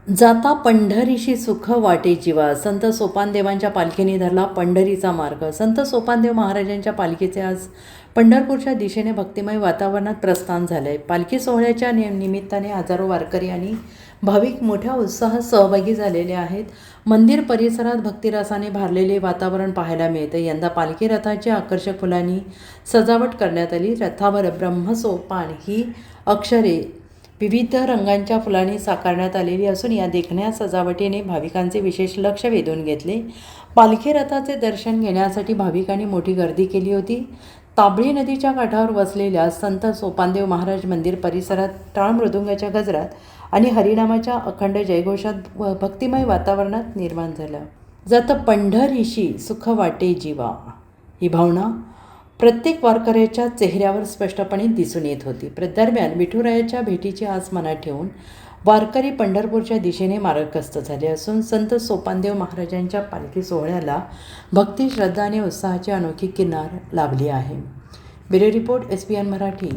जाता पंढरीशी सुख वाटे जीवा. संत सोपानदेवांच्या पालखीने धरला पंढरीचा मार्ग. संत सोपानदेव महाराजांच्या पालखीचे आज पंढरपूरच्या दिशेने भक्तिमय वातावरणात प्रस्थान झाले. पालखी सोहळ्याच्या निमित्ताने हजारो वारकरी आणि भाविक मोठ्या उत्साहात सहभागी झालेले आहेत. मंदिर परिसरात भक्तिरसाने भारलेले वातावरण पाहायला मिळते. यंदा पालखी रथाची आकर्षक फुलांनी सजावट करण्यात आली. रथावर ब्रह्मसोपान ही अक्षरे विविध रंगांच्या फुलांनी साकारण्यात आलेली असून या देखण्या सजावटीने भाविकांचे विशेष लक्ष वेधून घेतले. पालखी रथाचे दर्शन घेण्यासाठी भाविकांनी मोठी गर्दी केली होती. ताबळी नदीच्या काठावर वसलेल्या संत सोपानदेव महाराज मंदिर परिसरात टाळ मृदुंगाच्या गजरात आणि हरिनामाच्या अखंड जयघोषात भक्तिमय वातावरणात निर्माण झालं. जातं पंढरीशी सुख वाटे जीवा ही भावना प्रत्येक वारकऱ्याच्या चेहऱ्यावर स्पष्टपणे दिसून येत होती. दरम्यान विठुरायाच्या भेटीची आस मनात ठेवून वारकरी पंढरपूरच्या दिशेने मार्गस्थ झाले असून संत सोपानदेव महाराजांच्या पालखी सोहळ्याला भक्ती, श्रद्धा आणि उत्साहाची अनोखी किनार लाभली आहे. Bureau report, SBN Marathi.